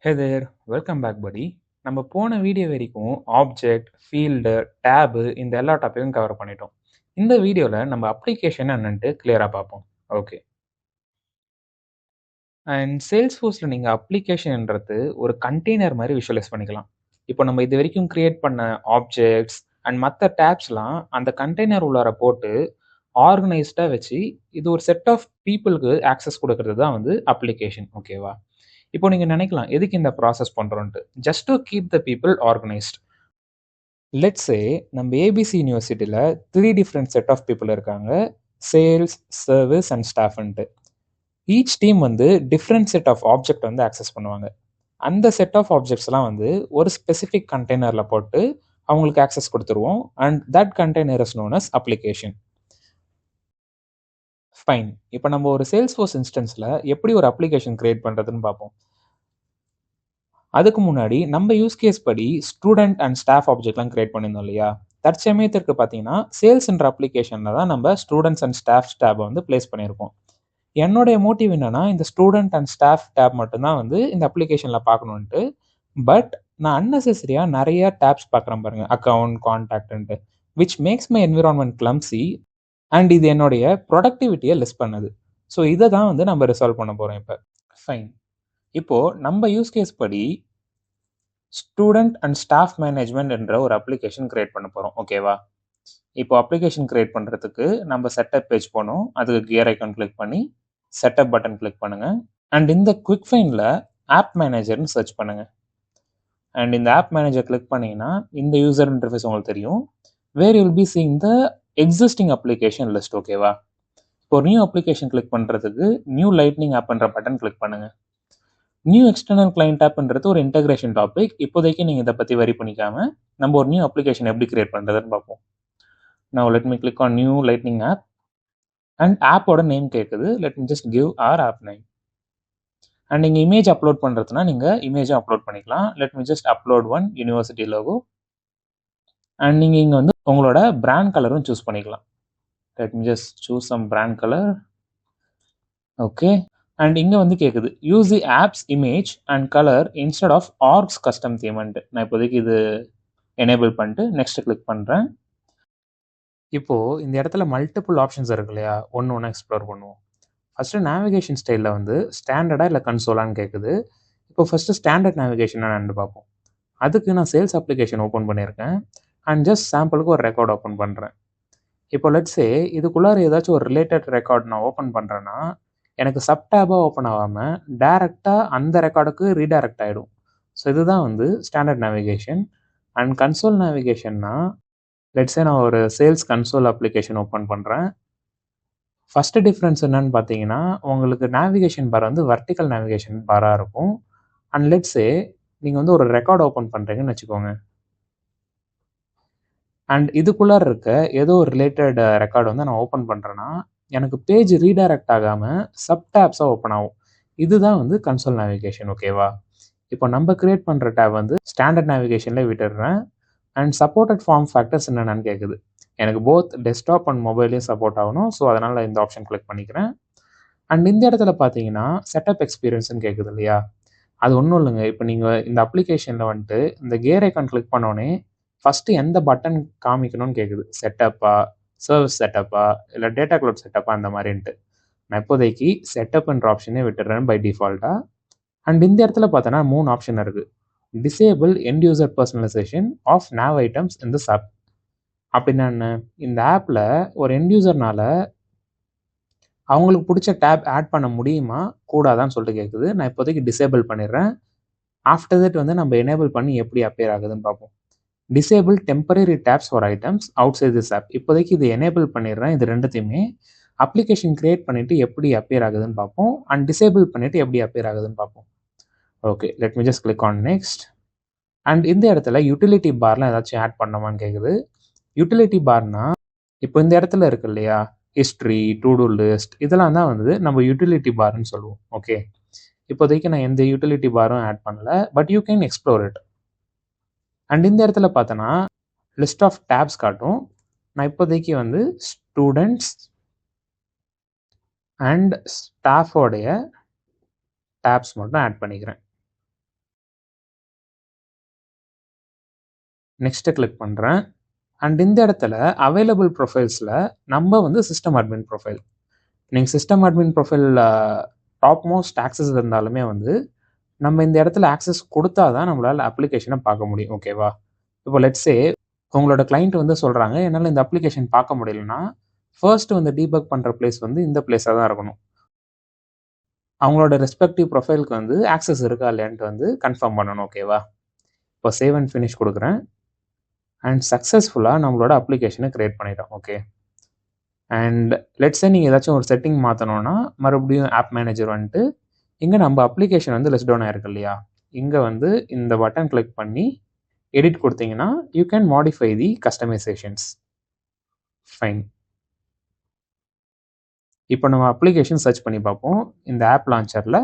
ஹே தேர் welcome back படி. நம்ம போன வீடியோ வரைக்கும் ஆப்ஜெக்ட், ஃபீல்டு, டேபு இந்த எல்லா டாப்பிக்கும் கவர் பண்ணிட்டோம். இந்த வீடியோவில் நம்ம அப்ளிகேஷன் என்னன்ட்டு கிளியராக பார்ப்போம். ஓகே. அண்ட் சேல்ஸ்ஃபோர்ஸில் நீங்கள் அப்ளிகேஷன்ன்றது ஒரு கண்டெய்னர் மாதிரி விஷுவலைஸ் பண்ணிக்கலாம். இப்போ நம்ம இது வரைக்கும் கிரியேட் பண்ண ஆப்ஜெக்ட்ஸ் அண்ட் மற்ற டேப்ஸ்லாம் அந்த கண்டெய்னர் உள்ளார போட்டு ஆர்கனைஸ்டாக வச்சு இது ஒரு செட் ஆஃப் பீப்புளுக்கு ஆக்சஸ் கொடுக்கறது தான் வந்து அப்ளிகேஷன். ஓகேவா? இப்போ நீங்க நினைக்கலாம், எதுக்கு இந்த ப்ராசஸ் பண்றோம்ன்ட்டு. Just to keep the people organised. Let's say நம்ம ஏபிசி யூனிவர்சிட்டியில் 3 டிஃப்ரெண்ட் செட் ஆஃப் பீப்புள் இருக்காங்க. சேல்ஸ், சர்வீஸ் அண்ட் ஸ்டாஃப்ன்ட்டு. ஈச் டீம் வந்து டிஃப்ரெண்ட் செட் ஆஃப் ஆப்ஜெக்ட் வந்து ஆக்சஸ் பண்ணுவாங்க. அந்த செட் ஆஃப் ஆப்ஜெக்ட்ஸ்லாம் வந்து ஒரு ஸ்பெசிஃபிக் கண்டெய்னரில் போட்டு அவங்களுக்கு ஆக்சஸ் கொடுத்துருவோம். And that container is known as application. Fine. இப்போ நம்ம ஒரு சேல்ஸ்ஃபோர்ஸ் இன்ஸ்டன்ஸில் எப்படி ஒரு அப்ளிகேஷன் கிரியேட் பண்ணுறதுன்னு பார்ப்போம். அதுக்கு முன்னாடி நம்ம யூஸ் கேஸ் படி ஸ்டூடெண்ட் அண்ட் ஸ்டாஃப் ஆப்ஜெக்ட்லாம் கிரியேட் பண்ணியிருந்தோம் இல்லையா? தற்சமயத்திற்கு பார்த்தீங்கன்னா சேல்ஸ்ன்ற அப்ளிகேஷனில் தான் நம்ம ஸ்டூடெண்ட்ஸ் அண்ட் ஸ்டாஃப் டேபை வந்து பிளேஸ் பண்ணியிருக்கோம். என்னுடைய மோட்டிவ் என்னன்னா, இந்த ஸ்டூடெண்ட் அண்ட் ஸ்டாஃப் டேப் மட்டும்தான் வந்து இந்த அப்ளிகேஷனில் பார்க்கணுன்ட்டு. பட் நான் அன்னெசரியாக நிறைய டேப்ஸ் பார்க்குறேன் பாருங்க, அக்கௌண்ட், கான்டாக்ட்ன்ட்டு, which makes my environment clumsy. And இது என்னுடைய ப்ரொடக்டிவிட்டியை லெஸ் பண்ணுது. ஸோ இதை தான் வந்து நம்ம ரிசால்வ் பண்ண போகிறோம் இப்போ. ஃபைன். இப்போது நம்ம யூஸ் கேஸ் படி ஸ்டூடெண்ட் அண்ட் ஸ்டாஃப் மேனேஜ்மெண்ட் என்ற ஒரு அப்ளிகேஷன் கிரியேட் பண்ண போகிறோம். ஓகேவா? இப்போ அப்ளிகேஷன் கிரியேட் பண்ணுறதுக்கு நம்ம செட்டப் பேஜ் போகணும். அதுக்கு கியர் ஐக்கான் கிளிக் பண்ணி செட்டப் பட்டன் கிளிக் பண்ணுங்கள். அண்ட் இந்த குவிக் ஃபைனில் ஆப் மேனேஜர்னு சர்ச் பண்ணுங்கள். அண்ட் இந்த ஆப் மேனேஜர் கிளிக் பண்ணிங்கன்னா இந்த யூசர் இன்டர்ஃபேஸ் உங்களுக்கு தெரியும். Where you will be seeing the existing application list. ஓகேவா? இப்போ நியூ அப்ளிகேஷன் கிளிக் பண்ணுறதுக்கு நியூ லைட்னிங் ஆப்ன்ற பட்டன் கிளிக் பண்ணுங்கள். நியூ எக்ஸ்டர்னல் கிளைண்ட் ஆப்ன்றது ஒரு இன்டகிரேஷன் டாபிக். இப்போதைக்கு நீங்கள் இதை பற்றி வரி பண்ணிக்காம நம்ம ஒரு நியூ அப்ளிகேஷன் எப்படி கிரியேட் பண்ணுறதுன்னு பார்ப்போம். Now let me click on new lightning app and ஆப்போட நேம் கேட்குது. let me just give our app name. And நீங்கள் இமேஜ் அப்லோட் பண்ணுறதுனா நீங்கள் இமேஜும் அப்லோட் பண்ணிக்கலாம். let me just upload one university logo. And நீங்கள் இங்கே வந்து உங்களோட பிராண்ட் கலரும் சூஸ் பண்ணிக்கலாம். let me just choose some brand color. Okay. And இங்கே வந்து கேட்குது use the apps image and colour instead of org's custom தீம்ன்ட்டு. நான் இப்போதைக்கு இது எனேபிள் பண்ணிட்டு நெக்ஸ்ட் கிளிக் பண்ணுறேன். இப்போது இந்த இடத்துல மல்டிபிள் ஆப்ஷன்ஸ் இருக்கு இல்லையா? ஒன்று எக்ஸ்ப்ளோர் பண்ணுவோம். ஃபஸ்ட்டு நேவிகேஷன் ஸ்டைலில் வந்து ஸ்டாண்டர்டாக இல்லை கன்சோலான்னு கேட்குது. இப்போ ஃபஸ்ட்டு ஸ்டாண்டர்ட் நேவிகேஷன் என்னன்னு பார்ப்போம். அதுக்கு நான் சேல்ஸ் அப்ளிகேஷன் ஓப்பன் பண்ணியிருக்கேன். அண்ட் ஜஸ்ட் சாம்பிளுக்கு ஒரு ரெக்கார்ட் ஓப்பன் பண்ணுறேன். இப்போ லெட்ஸே இதுக்குள்ளார ஏதாச்சும் ஒரு ரிலேட்டட் ரெக்கார்ட் நான் ஓப்பன் பண்ணுறேன்னா எனக்கு சப்டேபாக ஓப்பன் ஆகாமல் டேரெக்டாக அந்த ரெக்கார்டுக்கு ரீடைரக்ட் ஆகிடும். ஸோ இதுதான் வந்து ஸ்டாண்டர்ட் நேவிகேஷன். அண்ட் கன்சோல் நேவிகேஷன்னா லெட்ஸே நான் ஒரு சேல்ஸ் கன்சோல் அப்ளிகேஷன் ஓப்பன் பண்ணுறேன். ஃபஸ்ட்டு டிஃப்ரென்ஸ் என்னன்னு பார்த்தீங்கன்னா உங்களுக்கு நேவிகேஷன் பார் வந்து வர்டிக்கல் நேவிகேஷன் பாராக இருக்கும். அண்ட் லெட்ஸே நீங்கள் வந்து ஒரு ரெக்கார்ட் ஓப்பன் பண்ணுறீங்கன்னு வச்சுக்கோங்க. அண்ட் இதுக்குள்ளார இருக்க ஏதோ ஒரு ரிலேட்டட் ரெக்கார்டு வந்து நான் ஓப்பன் பண்ணுறேன்னா எனக்கு பேஜ் ரீடைரக்ட் ஆகாமல் சப்டேப்ஸாக ஓப்பன் ஆகும். இதுதான் வந்து கன்சோல் நேவிகேஷன். ஓகேவா? இப்போ நம்ம கிரியேட் பண்ணுற டேப் வந்து ஸ்டாண்டர்ட் நேவிகேஷன்லேயே விட்டுடுறேன். அண்ட் சப்போர்ட்டட் ஃபார்ம் ஃபேக்டர்ஸ் என்னென்னு கேட்குது. எனக்கு போத் டெஸ்க்டாப் அண்ட் மொபைல்லையும் சப்போர்ட் ஆகணும். ஸோ அதனால் இந்த ஆப்ஷன் கிளிக் பண்ணிக்கிறேன். அண்ட் இந்த இடத்துல பார்த்தீங்கன்னா செட்டப் எக்ஸ்பீரியன்ஸ்னு கேட்குது இல்லையா? அது ஒன்றும் இல்லைங்க. இப்போ நீங்கள் இந்த அப்ளிகேஷனில் வந்துட்டு இந்த கியர் ஐக்கான் கிளிக் பண்ணோடனே ஃபஸ்ட்டு எந்த பட்டன் காமிக்கணும்னு கேட்குது. செட்டப்பா, சர்வீஸ் செட்டப்பா, இல்லை டேட்டா க்ளவுட் செட்டப்பா, அந்த மாதிரின்ட்டு. நான் இப்போதைக்கு செட்டப்ன்ற ஆப்ஷனே விட்டுடுறேன் பை டிஃபால்ட்டாக. அண்ட் இந்த இடத்துல பார்த்தோன்னா 3 ஆப்ஷன் இருக்குது. Disable end user personalisation of nav items in this app. அப்படின்னா என்ன? இந்த ஆப்பில் ஒரு எண்ட் யூசர்னால் அவங்களுக்கு பிடிச்ச டேப் ஆட் பண்ண முடியுமா கூடாதான்னு சொல்லிட்டு கேட்குது. நான் இப்போதைக்கு டிசேபிள் பண்ணிடுறேன். ஆஃப்டர் தட் வந்து நம்ம எனேபிள் பண்ணி எப்படி அப்பியர் ஆகுதுன்னு பார்ப்போம். Disable temporary tabs for items outside this app. இப்போதைக்கு இது எனேபிள் பண்ணிடுறேன். இது ரெண்டுத்தையுமே அப்ளிகேஷன் கிரியேட் பண்ணிவிட்டு எப்படி அப்பியர் ஆகுதுன்னு பார்ப்போம். அண்ட் டிசேபிள் பண்ணிவிட்டு எப்படி அப்பியர் ஆகுதுன்னு பார்ப்போம். Okay, let me just click on next. And இந்த இடத்துல யூட்டிலிட்டி பார்லாம் ஏதாச்சும் ஆட் பண்ணமான்னு கேட்குது. யூட்டிலிட்டி பார்னா இப்போ இந்த இடத்துல இருக்கு இல்லையா, ஹிஸ்ட்ரி, டு டூ லிஸ்ட், இதெல்லாம் தான் வந்து நம்ம யூட்டிலிட்டி பார்னு சொல்லுவோம். ஓகே, இப்போதைக்கு நான் எந்த யூட்டிலிட்டி பாரும் ஆட் பண்ணல, but you can explore it. And இந்த இடத்துல பார்த்தோன்னா லிஸ்ட் ஆஃப் டேப்ஸ் காட்டும். நான் இப்போதைக்கு வந்து ஸ்டூடெண்ட்ஸ் அண்ட் ஸ்டாஃபோடைய டேப்ஸ் மட்டும் ஆட் பண்ணிக்கிறேன். நெக்ஸ்ட்டு கிளிக் பண்ணுறேன். அண்ட் இந்த இடத்துல அவைலபிள் ப்ரொஃபைல்ஸில் நம்ம வந்து சிஸ்டம் அட்மின் ப்ரொஃபைல், நீங்கள் system admin profile top most access இருந்தாலுமே வந்து நம்ம இந்த இடத்துல ஆக்சஸ் கொடுத்தா தான் நம்மளால் அப்ளிகேஷனை பார்க்க முடியும். ஓகேவா? இப்போ லெட்ஸே உங்களோட கிளைண்ட் வந்து சொல்கிறாங்க, என்னால் இந்த அப்ளிகேஷன் பார்க்க முடியலன்னா ஃபர்ஸ்ட் வந்து டீபக் பண்ணுற பிளேஸ் வந்து இந்த பிளேஸாக தான் இருக்கணும். அவங்களோட ரெஸ்பெக்டிவ் ப்ரொஃபைலுக்கு வந்து ஆக்சஸ் இருக்கா இல்லையான்ட்டு வந்து கன்ஃபார்ம் பண்ணணும். ஓகேவா? இப்போ சேவ் அண்ட் ஃபினிஷ் கொடுக்குறேன். அண்ட் சக்ஸஸ்ஃபுல்லாக நம்மளோட அப்ளிகேஷனை க்ரியேட் பண்ணிட்டோம். ஓகே. அண்ட் லெட்ஸே நீங்கள் ஏதாச்சும் ஒரு செட்டிங் மாற்றணுன்னா மறுபடியும் ஆப் மேனேஜர் வந்துட்டு இங்கே நம்ம அப்ளிகேஷன் வந்து லிஸ்ட் டவுன் ஆயிருக்கு இல்லையா, இங்கே வந்து இந்த பட்டன் கிளிக் பண்ணி எடிட் கொடுத்தீங்கன்னா you can modify the customisations. Fine. இப்போ நம்ம அப்ளிகேஷன் சர்ச் பண்ணி பார்ப்போம். இந்த ஆப் லான்ச்சரில்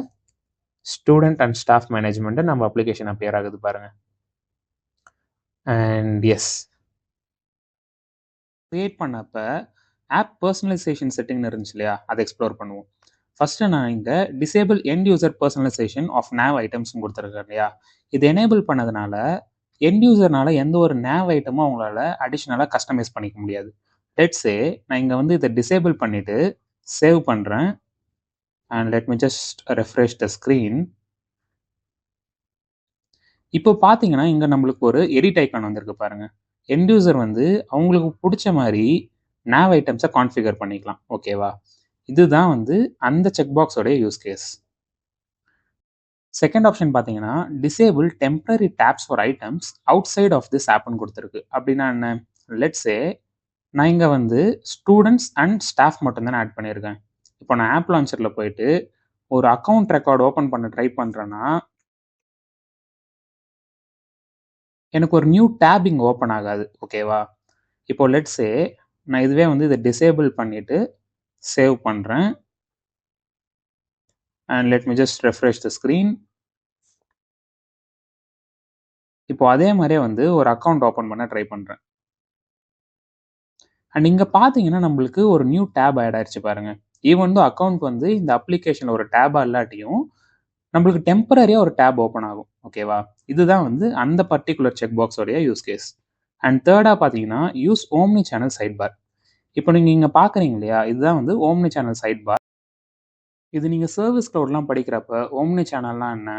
ஸ்டூடெண்ட் அண்ட் ஸ்டாஃப் மேனேஜ்மெண்ட்டு நம்ம அப்ளிகேஷன் அப்பியர் ஆகுது பாருங்கள். அண்ட் எஸ், க்ரியேட் பண்ணப்போ ஆப் பர்சனலைசேஷன் செட்டிங்னு இருந்துச்சு இல்லையா, அதை எக்ஸ்ப்ளோர் பண்ணுவோம். ஃபஸ்ட்டு நான் இங்கே disable end user personalisation of nav items கொடுத்துருக்கேன் இல்லையா, இது எனேபிள் பண்ணதுனால எண்ட் யூசர்னால எந்த ஒரு நேவ் ஐட்டமும் அவங்களால அடிஷ்னலாக கஸ்டமைஸ் பண்ணிக்க முடியாது. லெட்ஸே நான் இங்கே வந்து இதை டிசேபிள் பண்ணிவிட்டு சேவ் பண்ணுறேன். And let me just refresh the screen. இப்போ பார்த்தீங்கன்னா இங்கே நம்மளுக்கு ஒரு எடிட் ஐக்கான் வந்திருக்கு பாருங்கள். எண்ட் யூசர் வந்து அவங்களுக்கு பிடிச்ச மாதிரி நேவ் ஐட்டம்ஸை கான்ஃபிகர் பண்ணிக்கலாம். ஓகேவா? இதுதான் வந்து அந்த செக் பாக்ஸோடைய யூஸ் கேஸ். செகண்ட் ஆப்ஷன் பார்த்தீங்கன்னா disable temporary tabs for items outside of this ஆப்னு கொடுத்துருக்கு. அப்படின்னா என்ன? லெட்ஸே நான் இங்கே வந்து ஸ்டூடெண்ட்ஸ் அண்ட் ஸ்டாஃப் மட்டும்தான் ஆட் பண்ணியிருக்கேன். இப்போ நான் ஆப் லான்ச்சரில் போயிட்டு ஒரு அக்கௌண்ட் ரெக்கார்டு ஓப்பன் பண்ண ட்ரை பண்ணுறேன்னா எனக்கு ஒரு நியூ டேப் இங்கே ஓப்பன் ஆகாது. ஓகேவா? இப்போ லெட்ஸே நான் இதுவே வந்து இதை டிசேபிள் பண்ணிவிட்டு சேவ் பண்ணுறேன். And let me just refresh the screen. இப்போ அதே மாதிரியே வந்து ஒரு அக்கௌண்ட் ஓப்பன் பண்ண ட்ரை பண்ணுறேன். அண்ட் இங்கே பார்த்தீங்கன்னா நம்மளுக்கு ஒரு நியூ டேப் ஆட் ஆயிடுச்சு பாருங்க. ஈவன் தோ அக்கௌண்ட் வந்து இந்த அப்ளிகேஷனில் ஒரு டேபாக இல்லாட்டியும் நம்மளுக்கு டெம்பரரியாக ஒரு டேப் ஓப்பன் ஆகும். ஓகேவா? இதுதான் வந்து அந்த பர்டிகுலர் செக் பாக்ஸோடைய யூஸ் கேஸ். அண்ட் தேர்டாக பார்த்தீங்கன்னா use omnichannel sidebar. இப்போ நீங்கள் இங்கே பார்க்குறீங்க இல்லையா, இதுதான் வந்து ஓம்னி சேனல் சைட் பார். இது நீங்கள் சர்வீஸ் க்ளவுட்லாம் படிக்கிறப்ப ஓம்னி சேனல்லாம் என்ன,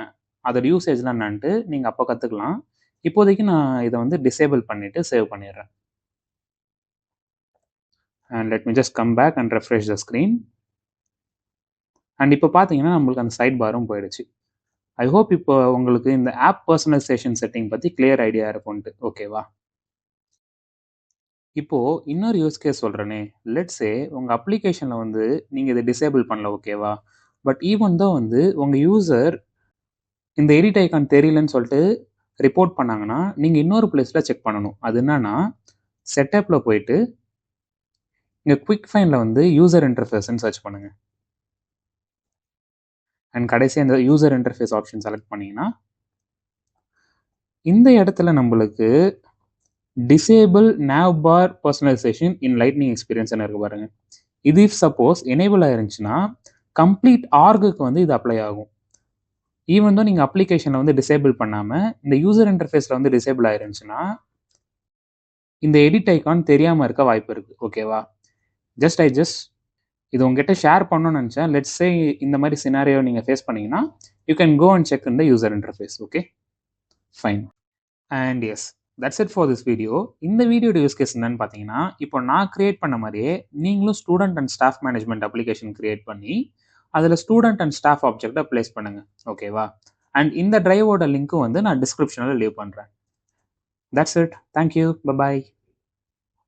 அதோட யூசேஜ்லாம் என்னன்ட்டு நீங்கள் அப்போ கற்றுக்கலாம். இப்போதைக்கு நான் இதை வந்து டிசேபிள் பண்ணிவிட்டு சேவ் பண்ணிடுறேன். And let me just come back and refresh the screen. And இப்போ பார்த்தீங்கன்னா நம்மளுக்கு அந்த சைட் பாரும் போயிடுச்சு. ஐ ஹோப் இப்போ உங்களுக்கு இந்த ஆப் பர்சனலைசேஷன் செட்டிங் பற்றி கிளியர் ஐடியா இருக்கும்ட்டு. ஓகேவா? இப்போது இன்னொரு யூஸ் கேஸ் சொல்கிறேனே. லெட்ஸே உங்கள் அப்ளிகேஷனில் வந்து நீங்கள் இதை டிசேபிள் பண்ணல. ஓகேவா? பட் ஈவன் தான் வந்து உங்கள் யூசர் இந்த எடிட் ஐக்கான் தெரியலன்னு சொல்லிட்டு ரிப்போர்ட் பண்ணாங்கன்னா நீங்கள் இன்னொரு பிளேஸில் செக் பண்ணணும். அது என்னன்னா செட்டப்பில் போயிட்டு இங்கே குவிக் ஃபைண்டில் வந்து யூசர் இன்டர்ஃபேஸ்ன்னு சர்ச் பண்ணுங்கள். அண்ட் கடைசி அந்த யூசர் இன்டர்ஃபேஸ் ஆப்ஷன் செலக்ட் பண்ணிங்கன்னா இந்த இடத்துல நம்மளுக்கு டிசேபிள் நேவ் பார் பர்சனலைசேஷன் இன் லைட்னிங் எக்ஸ்பீரியன்ஸ்னு இருக்கு பாருங்க. இது இஃப் சப்போஸ் எனேபிள் ஆயிருந்துச்சுன்னா கம்ப்ளீட் ஆர்குக்கு வந்து இது அப்ளை ஆகும். ஈவன் தான் நீங்கள் அப்ளிகேஷனில் வந்து டிசேபிள் பண்ணாமல் இந்த யூசர் இன்டர்ஃபேஸில் வந்து டிசேபிள் ஆயிருந்துச்சுன்னா இந்த எடிட் ஐக்கான் தெரியாமல் இருக்க வாய்ப்பு இருக்குது. ஓகேவா? ஜஸ்ட் இது உங்ககிட்ட ஷேர் பண்ணணும்னு நினச்சேன். லெட்ஸ் சே இந்த மாதிரி சினாரியோ நீங்கள் ஃபேஸ் பண்ணிங்கன்னா you can go and check in the user interface. Okay, fine. And yes, that's it for this video. இந்த வீடியோட யூஸ் கேஸ் என்னன்னு பார்த்தீங்கன்னா, இப்போ நான் கிரியேட் பண்ண மாதிரியே நீங்களும் student and staff management application create பண்ணி அதில் ஸ்டூடெண்ட் அண்ட் ஸ்டாஃப் ஆப்ஜெக்டை பிளேஸ் பண்ணுங்கள். ஓகேவா? அண்ட் இந்த டிரைவோட லிங்க்கும் வந்து நான் டிஸ்கிரிப்ஷனில் லீவ் பண்ணுறேன். That's it. தேங்க்யூ. பை.